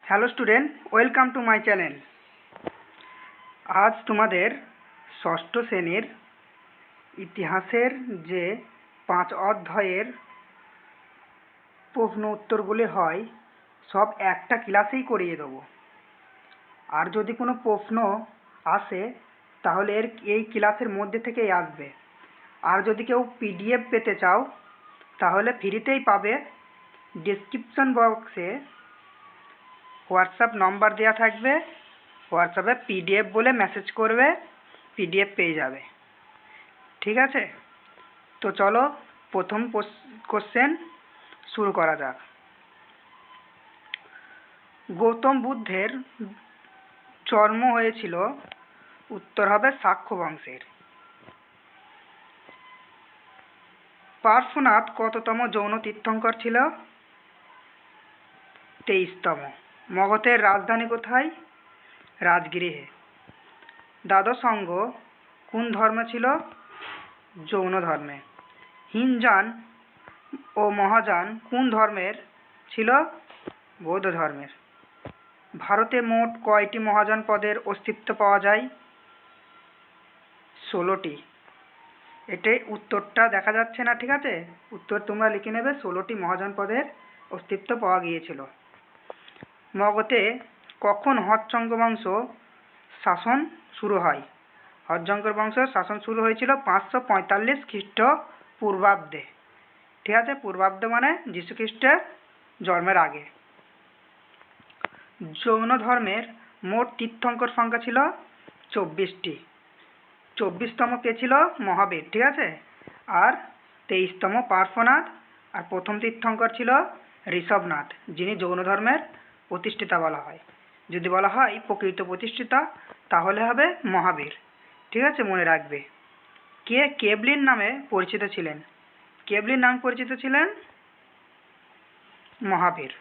Hello student, welcome to my channel. আজ তোমাদের ষষ্ঠ শ্রেণীর ইতিহাসের যে 5 অধ্যায়ের প্রশ্ন উত্তরগুলি হয় সব একটা ক্লাসেই করিয়ে দেবো। আর যদি কোনো প্রশ্ন আসে তাহলে এই ক্লাসের মধ্যে থেকেই আসবে। আর যদি কেউ পিডিএফ পেতে চাও তাহলে ফ্রিতেই পাবে। ডেসক্রিপশন বক্সে হোয়াটসঅ্যাপ নম্বর দেওয়া থাকবে, হোয়াটসঅ্যাপে পিডিএফ বলে মেসেজ করবে, পিডিএফ পেয়ে যাবে। ঠিক আছে, তো চলো প্রথম কোশ্চেন শুরু করা যাক। গৌতম বুদ্ধের জন্ম হয়েছিল, উত্তর হবে শাক্য বংশের। পার্শ্বনাথ কততম যৌন তীর্থঙ্কর ছিল? 23তম। মগধের রাজধানী কোথায়? রাজগৃহে। দ্বাদশ অঙ্গ কোন ধর্মে ছিল? জৈন ধর্মে। হীনযান ও মহাযান কোন ধর্মের ছিল? বৌদ্ধ ধর্মের। ভারতে মোট কয়টি মহাযান পদের অস্তিত্ব পাওয়া যায়? 16টি। এটাই উত্তরটা দেখা যাচ্ছে না, ঠিক আছে? উত্তর তোমরা লিখে নেবে, 16টি মহাযান পদের অস্তিত্ব পাওয়া গিয়েছিল। মগধে কখন হর্যঙ্ক বংশ শাসন শুরু হয়? হর্যঙ্ক বংশ শাসন শুরু হয়েছিল 545 খ্রিস্টপূর্বাব্দে। ঠিক আছে, পূর্বাব্দ মানে যীশুখ্রিস্টের জন্মের আগে। জৈন ধর্মের মোট তীর্থঙ্কর সংখ্যা ছিল 24টি। 24তম কে ছিল? মহাবীর। ঠিক আছে, আর 23তম পার্শ্বনাথ, আর প্রথম তীর্থঙ্কর ছিল ঋষভনাথ, যিনি জৈন ধর্মের প্রতিষ্ঠাতা বলা হয়। যদি বলা হয় প্রকৃত প্রতিষ্ঠাতা তাহলে হবে মহাবীর। ঠিক আছে, মনে রাখবে। কে কেবলিন নামে পরিচিত ছিলেন? কেবলিন নামে পরিচিত ছিলেন মহাবীর।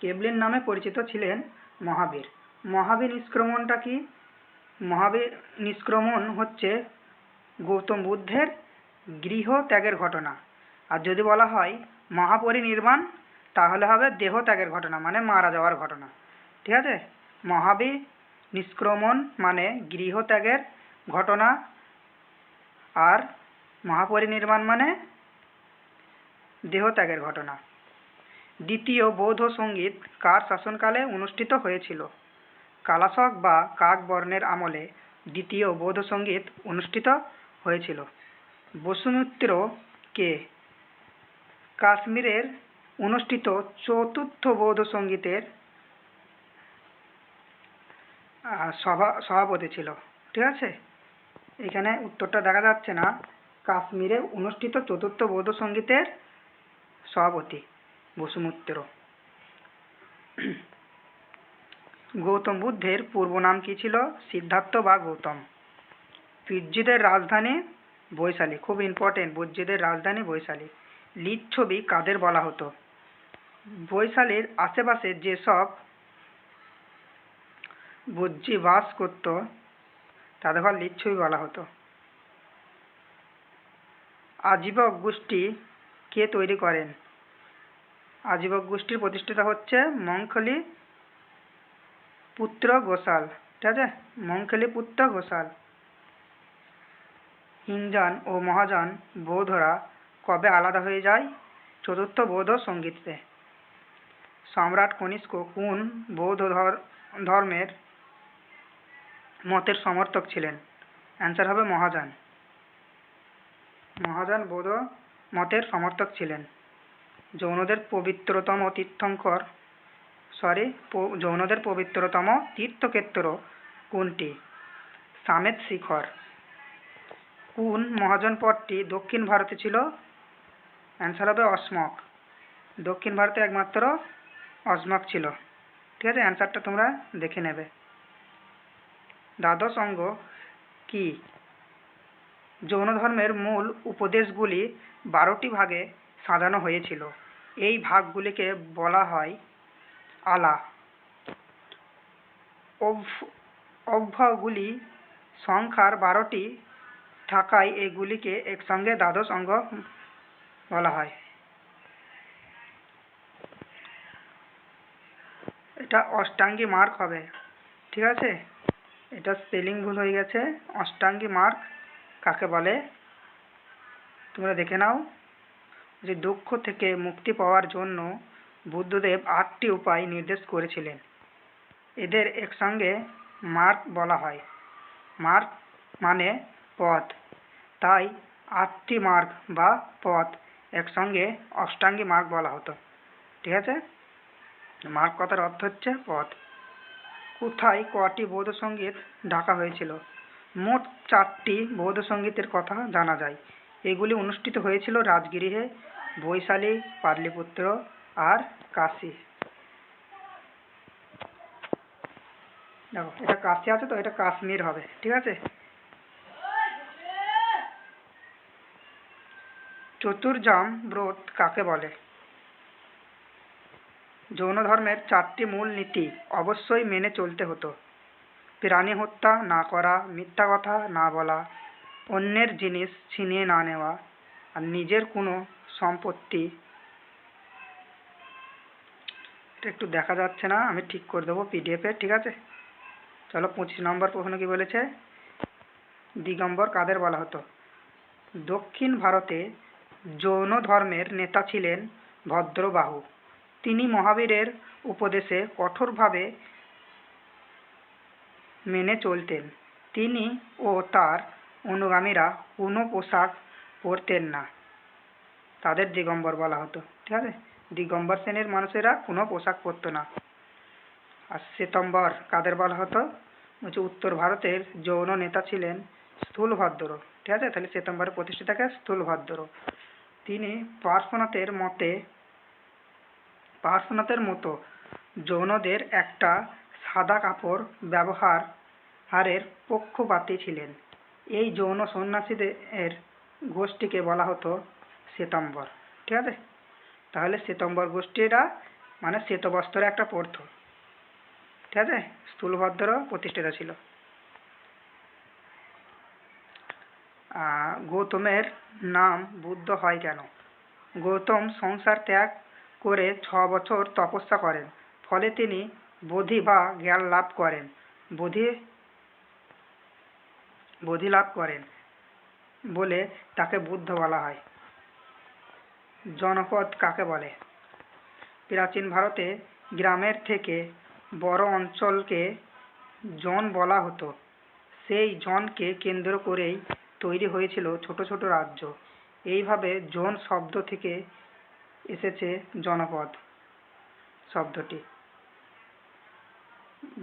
কেবলিন নামে পরিচিত ছিলেন মহাবীর। মহাবীর নিষ্ক্রমণটা কি? মহাবীর নিষ্ক্রমণ হচ্ছে গৌতম বুদ্ধের গৃহ ত্যাগের ঘটনা। আর যদি বলা হয় মহাপরিনির্বাণ তাহলে হবে দেহ ত্যাগের ঘটনা, মানে মারা যাওয়ার ঘটনা। ঠিক আছে, মহাবীর নিষ্ক্রমণ মানে গৃহ ত্যাগের ঘটনা, আর মহাপরিনির্বাণ মানে দেহ ত্যাগের ঘটনা। দ্বিতীয় বৌদ্ধ সঙ্গীত কার শাসনকালে অনুষ্ঠিত হয়েছিল? কালাশক বা কাক বর্ণের আমলে দ্বিতীয় বৌদ্ধ সঙ্গীত অনুষ্ঠিত হয়েছিল। বসুমিত্র কে? কাশ্মীরের অনুষ্ঠিত চতুর্থ বৌদ্ধ সঙ্গীতের সভাপতি ছিল। ঠিক আছে, এখানে উত্তরটা দেখা যাচ্ছে না। কাশ্মীরে অনুষ্ঠিত চতুর্থ বৌদ্ধ সঙ্গীতের সভাপতি বসুমিত্র। গৌতম বুদ্ধের পূর্ব নাম কি ছিল? সিদ্ধার্থ বা গৌতম। বুদ্ধদের রাজধানী বৈশালী। খুব ইম্পর্টেন্ট, বুদ্ধদের রাজধানী বৈশালী। লিচ্ছবি কাদের বলা হতো? বৈশালীর আশেপাশে যেসব বুদ্ধি বাস করত তাদের লিচ্ছবি বলা হতো। আজীবক গোষ্ঠী কে তৈরি করেন? আজীবক গোষ্ঠীর প্রতিষ্ঠাতা হচ্ছে মঙ্খলি পুত্র গোসাল। ঠিক আছে, মঙ্খলি পুত্র গোসাল। হীনযান ও মহাযান বৌদ্ধরা কবে আলাদা হয়ে যায়? চতুর্থ বৌদ্ধ সঙ্গীতে। সম্রাট কনিষ্ক কোন বৌদ্ধ ধর্মের মতের সমর্থক ছিলেন? অ্যান্সার হবে মহাযান। মহাযান বৌদ্ধ মতের সমর্থক ছিলেন। জৈনদের পবিত্রতম তীর্থক্ষেত্র কোনটি? সামেত শিখর। কোন মহাযান পথটি দক্ষিণ ভারতে ছিল? অ্যান্সার হবে অসমক। দক্ষিণ ভারতে একমাত্র অসমক ছিল। ঠিক আছে, অ্যান্সারটা তোমরা দেখে নেবে। দ্বাদশ অঙ্গ কি? জৈন ধর্মের মূল উপদেশগুলি 12টি ভাগে সাজানো হয়েছিল। এই ভাগগুলিকে বলা হয় আলা। অঙ্গগুলি সংখ্যার 12টি থাকায় এগুলিকে একসঙ্গে দ্বাদশ অঙ্গ বলা হয়। এটা অষ্টাঙ্গী মার্গ হবে, ঠিক আছে। এটা স্পেলিং ভুল হয়ে গেছে। অষ্টাঙ্গী মার্গ কাকে বলে তোমরা দেখে নাও। যে দুঃখ থেকে মুক্তি পাওয়ার জন্য বুদ্ধদেব 8টি উপায় নির্দেশ করেছিলেন। এদের একসঙ্গে মার্গ বলা হয়। মার্গ মানে পথ, তাই 8টি মার্গ বা পথ একসঙ্গে অষ্টাঙ্গী মার্গ বলা হতো, ঠিক আছে। মার্গ কথার অর্থ হচ্ছে পথ। কোথায় কটি বৌদ্ধ সঙ্গীত ডাকা হয়েছিল? মোট 4টি বৌদ্ধ সঙ্গীতের কথা জানা যায়। এগুলি অনুষ্ঠিত হয়েছিল রাজগৃহে, বৈশালী, পাটলিপুত্র আর কাশী। দেখো এটা কাশী আছে তো, এটা কাশ্মীর হবে, ঠিক আছে। চতুর্জাম ব্রত কাকে বলে? জৈন ধর্মের 4টি মূল নীতি অবশ্যই মেনে চলতে হতো। প্রাণী হত্যা না করা, মিথ্যা কথা না বলা, অন্যের জিনিস ছিনিয়ে না নেওয়া, আর নিজের কোনো সম্পত্তি, এটা একটু দেখা যাচ্ছে না, আমি ঠিক করে দেবো পিডিএফে, ঠিক আছে। চলো 25 নম্বর প্রশ্ন কি বলেছে? দিগম্বর কাদের বলা হতো? দক্ষিণ ভারতে জৈন ধর্মের নেতা ছিলেন ভদ্রবাহু। তিনি মহাবীরের উপদেশে কঠোরভাবে মেনে চলতেন। তিনি ও তার অনুগামীরা কোনো পোশাক পরতেন না, তাদের দিগম্বর বলা হতো, ঠিক আছে। দিগম্বর শ্রেণীর মানুষেরা কোনো পোশাক পরতো না। আর শ্বেতম্বর কাদের বলা হতো? বলছে উত্তর ভারতের জৈন নেতা ছিলেন স্থূলভদ্র, ঠিক আছে। তাহলে শ্বেতম্বরের প্রতিষ্ঠাতাকে স্থূলভদ্র। তিনি পার্শ্বনাথের মতো জৈনদের একটা সাদা কাপড় ব্যবহারের পক্ষপাতী ছিলেন। এই জৈন সন্ন্যাসীদের গোষ্ঠীকে বলা হতো শ্বেতাম্বর, ঠিক আছে। তাহলে শ্বেতাম্বর গোষ্ঠীরা মানে শ্বেতবস্ত্র একটা পরতো, ঠিক আছে। স্থূলভদ্র প্রতিষ্ঠাতা ছিল। গৌতমের নাম বুদ্ধ হয় কেন? গৌতম সংসার ত্যাগ করে 6 বছর তপস্যা করেন, ফলে তিনি বোধি বা জ্ঞান লাভ করেন। বোধি লাভ করেন বলে তাকে বুদ্ধ বলা হয়। জনপদ কাকে বলে? প্রাচীন ভারতে গ্রামের থেকে বড় অঞ্চলকে জন বলা হতো। সেই জনকে কেন্দ্র করেই তৈরি হয়েছিল ছোট ছোট রাজ্য। এইভাবে জন শব্দ থেকে এসেছে জনপদ শব্দটি,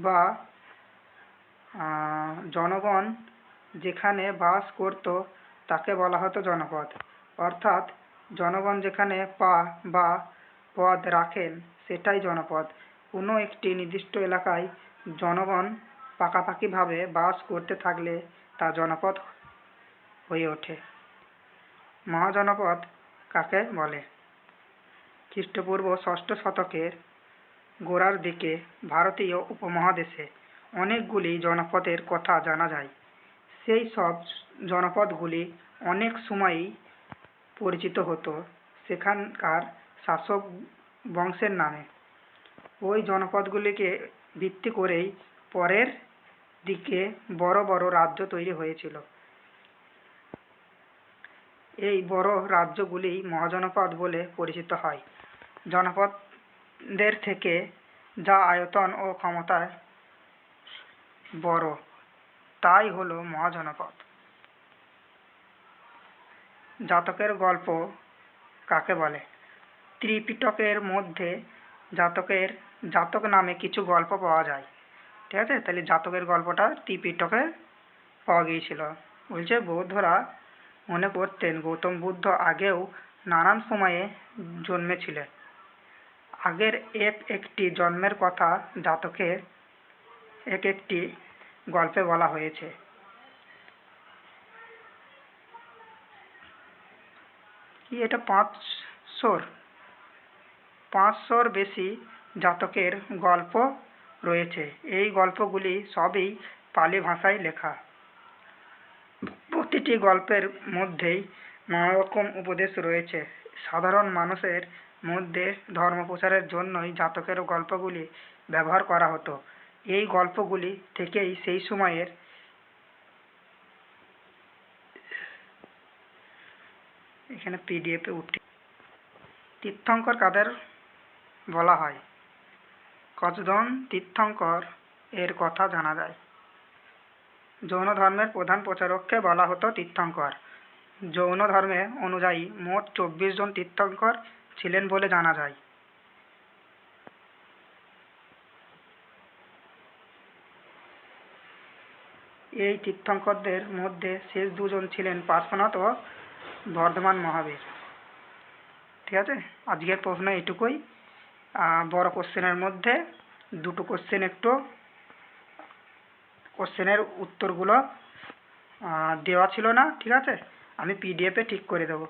বা জনগণ যেখানে বাস করত তাকে বলা হতো জনপদ। অর্থাৎ জনগণ যেখানে পা বা পদ রাখেন সেটাই জনপদ। কোনো একটি নির্দিষ্ট এলাকায় জনগণ পাকাপাকিভাবে বাস করতে থাকলে তা জনপদ হয়ে ওঠে। মহাজনপদ কাকে বলে? খ্রিস্টপূর্ব 6ষ্ঠ শতকের গোড়ার দিকে ভারতীয় উপমহাদেশে অনেকগুলি জনপদের কথা জানা যায়। সেই সব জনপদগুলি অনেক সময়ই পরিচিত হতো সেখানকার শাসক বংশের নামে। ওই জনপদগুলিকে ভিত্তি করেই পরের দিকে বড় বড় রাজ্য তৈরি হয়েছিল। এই বড় রাজ্যগুলি মহাজনপদ বলে পরিচিত হয়। জনপদদের থেকে যা আয়তন ও ক্ষমতায় বড় তাই হলো মহাজনপদ। জাতকের গল্প কাকে বলে? ত্রিপিটকের মধ্যে জাতক নামে কিছু গল্প পাওয়া যায়, ঠিক আছে। তাহলে জাতকের গল্পটা ত্রিপিটকে পাওয়া গিয়েছিল। বলছে বৌদ্ধরা মনে করতেন গৌতম বুদ্ধ আগেও নানান সময়ে জন্মেছিলেন। আগের একটি জন্মের কথা জাতকের একটি গল্পে বলা হয়েছে। কি এটা 500-র বেশি জাতকের গল্প রয়েছে। এই গল্পগুলি সবই পালি ভাষায় লেখা। প্রতিটি গল্পের মধ্যেই নানা রকম উপদেশ রয়েছে। সাধারণ মানুষের মধ্যে ধর্ম প্রচারের জন্যই জাতকের গল্পগুলি ব্যবহার করা হতো। এই গল্পগুলি থেকেই সেই সময়ের এখানে পিডিএফে উঠে তীর্থঙ্কর কাদের বলা হয়? কতজন তীর্থঙ্কর এর কথা জানা যায়। জৈন ধর্মের প্রধান প্রচারককে বলা হতো তীর্থঙ্কর। জৈন ধর্মে অনুযায়ী মোট 24 জন তীর্থঙ্কর ছিলেন বলে জানা যায়। এই তীর্থঙ্করদের মধ্যে শেষ দুজন ছিলেন পার্শ্বনাথ ও বর্ধমান মহাবীর। ঠিক আছে, আজকের প্রশ্ন এটুকুই। বড় কোশ্চেনের মধ্যে দুটো কোশ্চেন একটু কোশ্চেনের উত্তরগুলো দেওয়া ছিল না, ঠিক আছে, আমি পিডিএফে ঠিক করে দেবো।